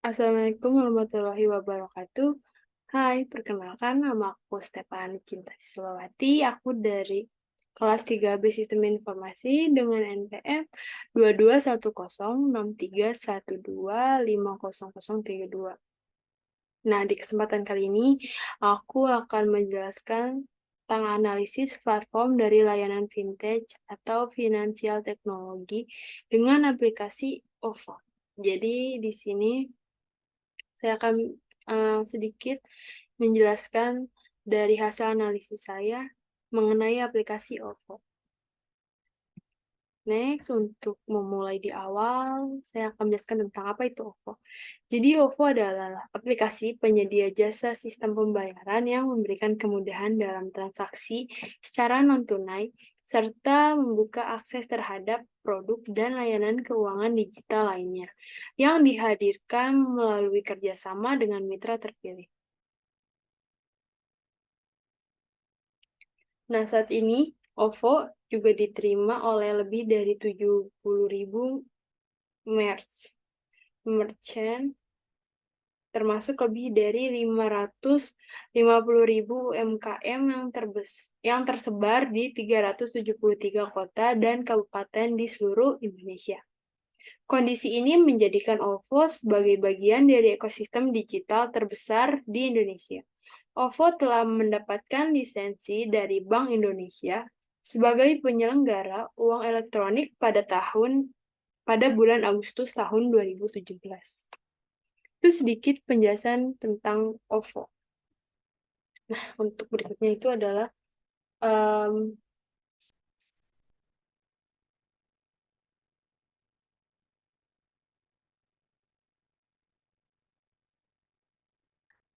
Assalamualaikum warahmatullahi wabarakatuh. Hai, perkenalkan nama aku Stefani Cinta Siswawati. Aku dari kelas 3B Sistem Informasi dengan NPM 22106312500032. Nah, di kesempatan kali ini aku akan menjelaskan tentang analisis platform dari layanan vintage atau finansial teknologi dengan aplikasi OVO. Jadi di sini saya akan sedikit menjelaskan dari hasil analisis saya mengenai aplikasi OVO. Next, untuk memulai di awal, saya akan menjelaskan tentang apa itu OVO. Jadi OVO adalah aplikasi penyedia jasa sistem pembayaran yang memberikan kemudahan dalam transaksi secara non-tunai, serta membuka akses terhadap produk dan layanan keuangan digital lainnya, yang dihadirkan melalui kerjasama dengan mitra terpilih. Nah, saat ini OVO juga diterima oleh lebih dari 70.000 merchant, termasuk lebih dari 550.000 UMKM yang tersebar di 373 kota dan kabupaten di seluruh Indonesia. Kondisi ini menjadikan OVO sebagai bagian dari ekosistem digital terbesar di Indonesia. OVO telah mendapatkan lisensi dari Bank Indonesia sebagai penyelenggara uang elektronik pada bulan Agustus tahun 2017. Itu sedikit penjelasan tentang OVO. Nah, untuk berikutnya itu adalah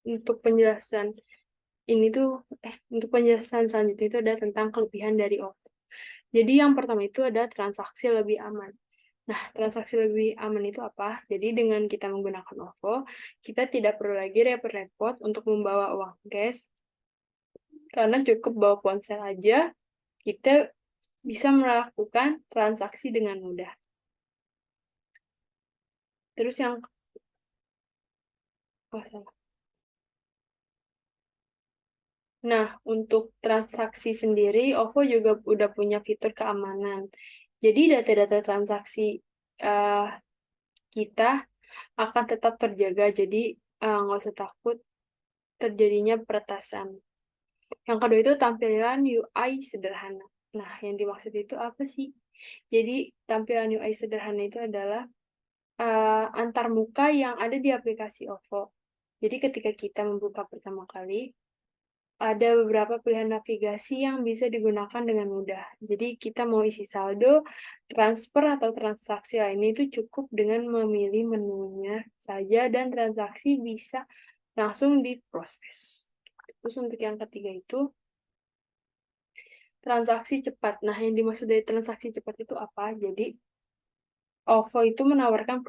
untuk penjelasan untuk penjelasan selanjutnya itu ada tentang kelebihan dari OVO. Jadi yang pertama itu ada transaksi lebih aman. Nah, transaksi lebih aman itu apa? Jadi dengan kita menggunakan OVO, kita tidak perlu lagi repot-repot untuk membawa uang cash, karena cukup bawa ponsel aja, kita bisa melakukan transaksi dengan mudah. Terus yang Nah, untuk transaksi sendiri, OVO juga udah punya fitur keamanan. Jadi data-data transaksi uh, kita akan tetap terjaga, jadi nggak usah takut terjadinya peretasan. Yang kedua itu tampilan UI sederhana. Nah, yang dimaksud itu apa sih? Jadi tampilan UI sederhana itu adalah antar muka yang ada di aplikasi OVO. Jadi ketika kita membuka pertama kali, ada beberapa pilihan navigasi yang bisa digunakan dengan mudah. Jadi kita mau isi saldo, transfer, atau transaksi lainnya itu cukup dengan memilih menunya saja dan transaksi bisa langsung diproses. Terus untuk yang ketiga itu transaksi cepat. Nah, yang dimaksud dari transaksi cepat itu apa? Jadi OVO itu menawarkan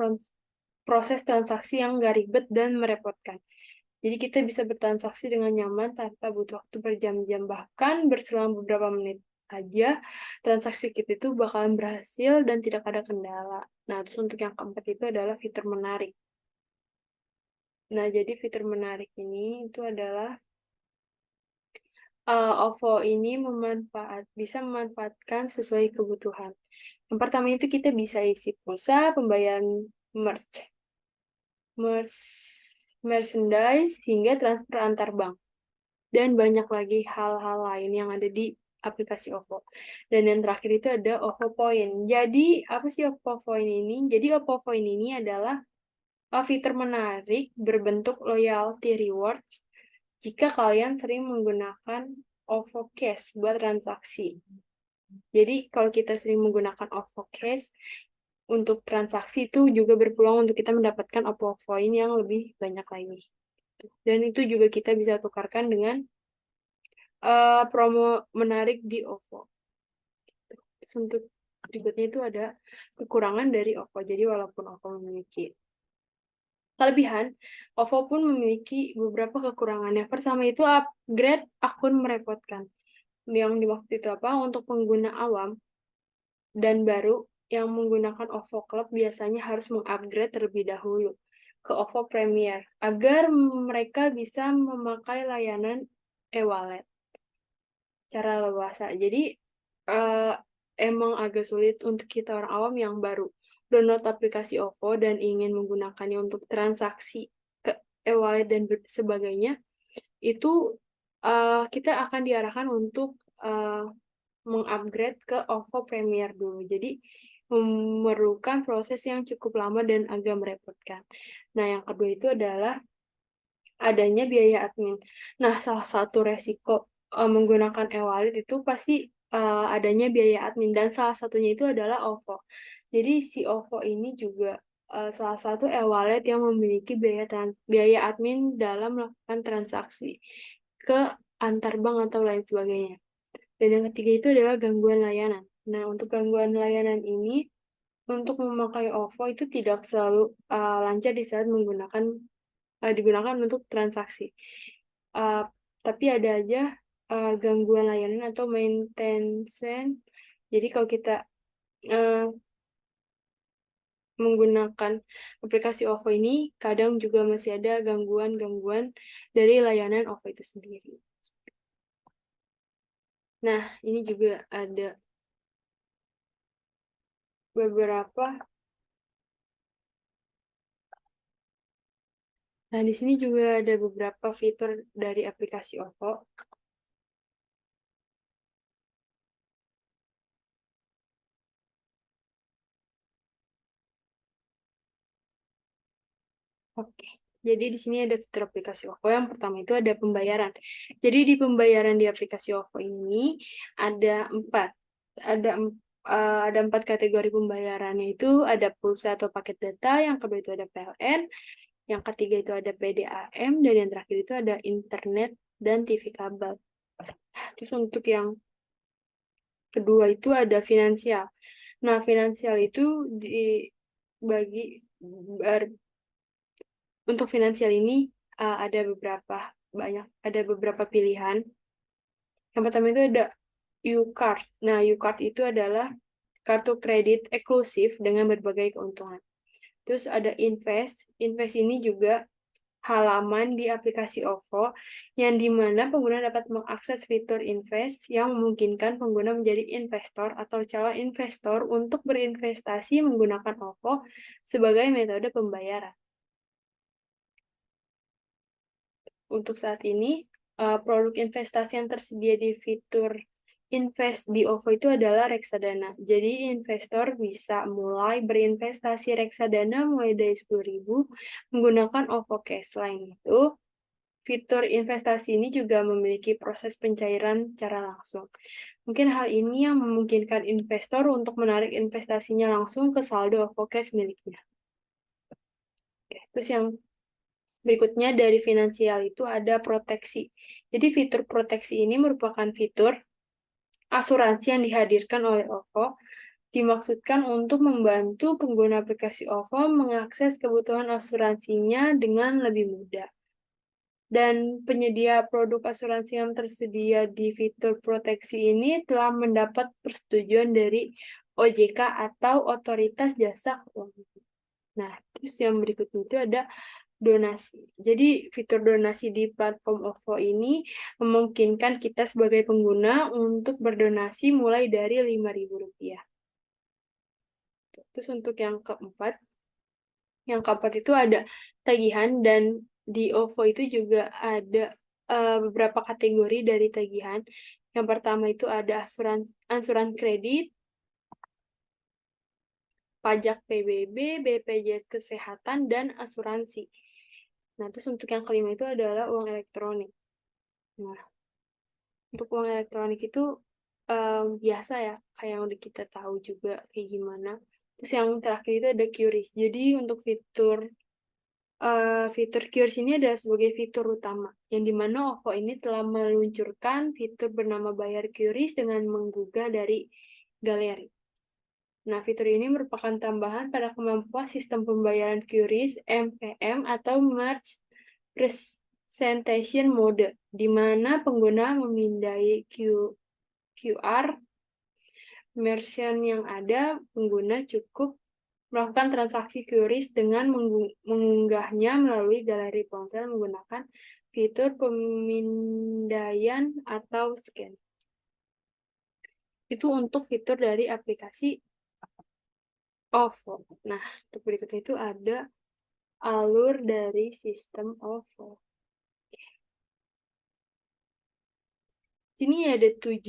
proses transaksi yang nggak ribet dan merepotkan. Jadi kita bisa bertransaksi dengan nyaman tanpa butuh waktu berjam-jam, bahkan berselang beberapa menit aja transaksi kita itu bakalan berhasil dan tidak ada kendala. Nah, terus untuk yang keempat itu adalah fitur menarik. Nah, jadi fitur menarik ini itu adalah OVO ini bisa memanfaatkan sesuai kebutuhan. Yang pertama itu kita bisa isi pulsa, pembayaran merchandise, hingga transfer antar bank. Dan banyak lagi hal-hal lain yang ada di aplikasi OVO. Dan yang terakhir itu ada OVO Point. Jadi, apa sih OVO Point ini? Jadi, OVO Point ini adalah fitur menarik berbentuk loyalty rewards jika kalian sering menggunakan OVO Cash buat transaksi. Jadi, kalau kita sering menggunakan OVO Cash untuk transaksi itu juga berpeluang untuk kita mendapatkan OVO Point yang lebih banyak lagi. Dan itu juga kita bisa tukarkan dengan promo menarik di OVO. Terus untuk berikutnya itu ada kekurangan dari OVO. Jadi walaupun OVO memiliki kelebihan, OVO pun memiliki beberapa kekurangan. Yang pertama itu upgrade akun merepotkan. Yang dimaksud itu apa? Untuk pengguna awam dan baru yang menggunakan OVO Club biasanya harus mengupgrade terlebih dahulu. ke OVO Premier agar mereka bisa memakai layanan e-wallet secara leluasa. Jadi emang agak sulit untuk kita orang awam yang baru download aplikasi OVO dan ingin menggunakannya untuk transaksi ke e-wallet dan sebagainya, itu kita akan diarahkan untuk mengupgrade ke OVO Premier dulu. Jadi memerlukan proses yang cukup lama dan agak merepotkan. Nah, yang kedua itu adalah adanya biaya admin. Nah, salah satu resiko menggunakan e-wallet itu pasti adanya biaya admin, dan salah satunya itu adalah OVO. Jadi si OVO ini juga salah satu e-wallet yang memiliki biaya admin dalam melakukan transaksi ke antar bank atau lain sebagainya. Dan yang ketiga itu adalah gangguan layanan. Nah, untuk gangguan layanan ini, untuk memakai OVO itu tidak selalu lancar di saat digunakan untuk transaksi. Tapi ada aja gangguan layanan atau maintenance. Jadi kalau kita menggunakan aplikasi OVO ini, kadang juga masih ada gangguan-gangguan dari layanan OVO itu sendiri. Nah, ini juga ada beberapa. Nah, di sini juga ada beberapa fitur dari aplikasi OVO. Oke, jadi di sini ada fitur aplikasi OVO. Yang pertama itu ada pembayaran. Jadi di pembayaran di aplikasi OVO ini ada empat kategori pembayarannya, itu ada pulsa atau paket data, yang kedua itu ada PLN, yang ketiga itu ada PDAM, dan yang terakhir itu ada internet dan TV kabel. Terus untuk yang kedua itu ada finansial. Nah, finansial itu dibagi untuk finansial ini ada beberapa pilihan. Yang pertama itu ada U-Card. Nah, U-Card itu adalah kartu kredit eksklusif dengan berbagai keuntungan. Terus ada Invest. Invest ini juga halaman di aplikasi OVO yang dimana pengguna dapat mengakses fitur invest yang memungkinkan pengguna menjadi investor atau calon investor untuk berinvestasi menggunakan OVO sebagai metode pembayaran. Untuk saat ini, produk investasi yang tersedia di fitur invest di OVO itu adalah reksadana. Jadi investor bisa mulai berinvestasi reksadana mulai dari 10.000 menggunakan OVO Cash. Selain itu, fitur investasi ini juga memiliki proses pencairan secara langsung. Mungkin hal ini yang memungkinkan investor untuk menarik investasinya langsung ke saldo OVO Cash miliknya. Oke, terus yang berikutnya dari finansial itu ada proteksi. Jadi fitur proteksi ini merupakan fitur asuransi yang dihadirkan oleh OVO, dimaksudkan untuk membantu pengguna aplikasi OVO mengakses kebutuhan asuransinya dengan lebih mudah. Dan penyedia produk asuransi yang tersedia di fitur proteksi ini telah mendapat persetujuan dari OJK atau Otoritas Jasa Keuangan. Nah, terus yang berikutnya itu ada donasi. Jadi fitur donasi di platform OVO ini memungkinkan kita sebagai pengguna untuk berdonasi mulai dari Rp5.000. Terus untuk yang keempat itu ada tagihan, dan di OVO itu juga ada beberapa kategori dari tagihan. Yang pertama itu ada ansuran kredit, pajak PBB, BPJS Kesehatan, dan asuransi. Nah, terus untuk yang kelima itu adalah uang elektronik. Nah, untuk uang elektronik itu biasa ya, kayak yang udah kita tahu juga kayak gimana. Terus yang terakhir itu ada QRIS. Jadi untuk fitur QRIS ini adalah sebagai fitur utama, yang dimana OVO ini telah meluncurkan fitur bernama Bayar QRIS dengan menggugah dari galeri. Nah, fitur ini merupakan tambahan pada kemampuan sistem pembayaran QRIS MPM atau Merge Presentation Mode, di mana pengguna memindai QR merchant yang ada, pengguna cukup melakukan transaksi QRIS dengan mengunggahnya melalui galeri ponsel menggunakan fitur pemindaian atau scan. Itu untuk fitur dari aplikasi OVO. Nah, untuk berikutnya itu ada alur dari sistem OVO. Sini ada 7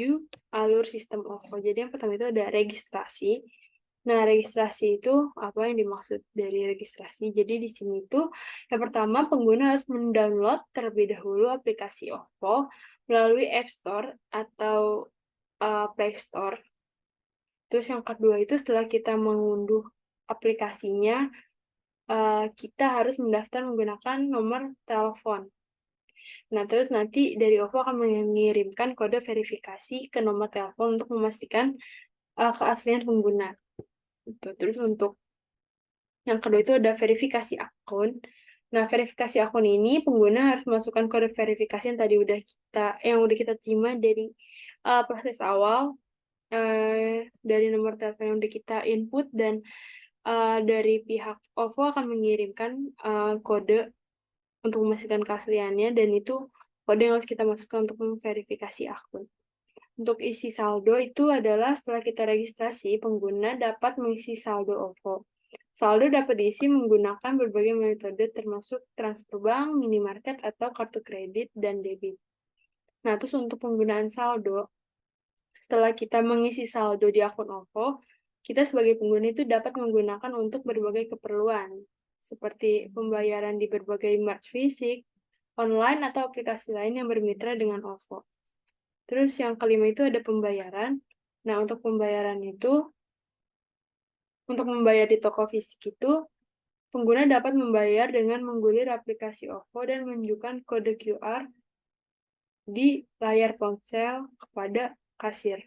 alur sistem OVO. Jadi yang pertama itu ada registrasi. Nah, registrasi itu apa yang dimaksud dari registrasi? Jadi di sini itu yang pertama pengguna harus mendownload terlebih dahulu aplikasi OVO melalui App Store atau Play Store. Terus yang kedua itu setelah kita mengunduh aplikasinya, kita harus mendaftar menggunakan nomor telepon. Nah, terus nanti dari OVO akan mengirimkan kode verifikasi ke nomor telepon untuk memastikan keaslian pengguna. Terus untuk yang kedua itu ada verifikasi akun. Nah, verifikasi akun ini pengguna harus masukkan kode verifikasi yang tadi udah kita terima dari proses awal, dari nomor telepon yang udah kita input, dan dari pihak OVO akan mengirimkan kode untuk memastikan keasliannya, dan itu kode yang harus kita masukkan untuk memverifikasi akun. Untuk isi saldo itu adalah setelah kita registrasi, pengguna dapat mengisi saldo OVO. Saldo dapat diisi menggunakan berbagai metode termasuk transfer bank, minimarket, atau kartu kredit dan debit. Nah, terus untuk penggunaan saldo, setelah kita mengisi saldo di akun OVO, kita sebagai pengguna itu dapat menggunakan untuk berbagai keperluan, seperti pembayaran di berbagai merch fisik, online, atau aplikasi lain yang bermitra dengan OVO. Terus yang kelima itu ada pembayaran. Nah, untuk pembayaran itu, untuk membayar di toko fisik itu, pengguna dapat membayar dengan menggulir aplikasi OVO dan menunjukkan kode QR di layar ponsel kepada kasir.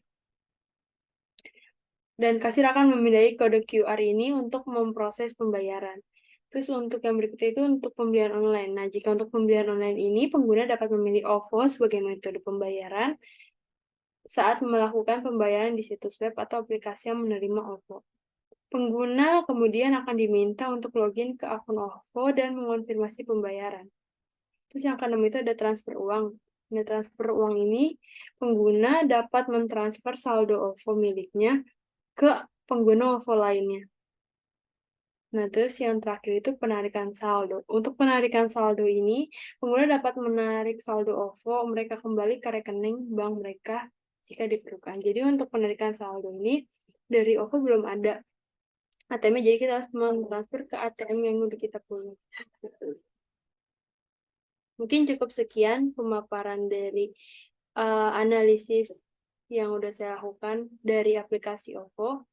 Dan kasir akan memindai kode QR ini untuk memproses pembayaran. Terus untuk yang berikutnya itu untuk pembelian online. Nah, jika untuk pembelian online ini, pengguna dapat memilih OVO sebagai metode pembayaran saat melakukan pembayaran di situs web atau aplikasi yang menerima OVO. Pengguna kemudian akan diminta untuk login ke akun OVO dan mengonfirmasi pembayaran. Terus yang keenam itu ada transfer uang. Nah, transfer uang ini pengguna dapat mentransfer saldo OVO miliknya ke pengguna OVO lainnya. Nah, terus yang terakhir itu penarikan saldo. Untuk penarikan saldo ini, pengguna dapat menarik saldo OVO mereka kembali ke rekening bank mereka jika diperlukan. Jadi untuk penarikan saldo ini, dari OVO belum ada ATM, jadi kita harus mentransfer ke ATM yang udah kita punya. Mungkin cukup sekian pemaparan dari analisis yang udah saya lakukan dari aplikasi OVO.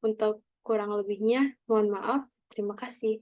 Untuk kurang lebihnya, mohon maaf. Terima kasih.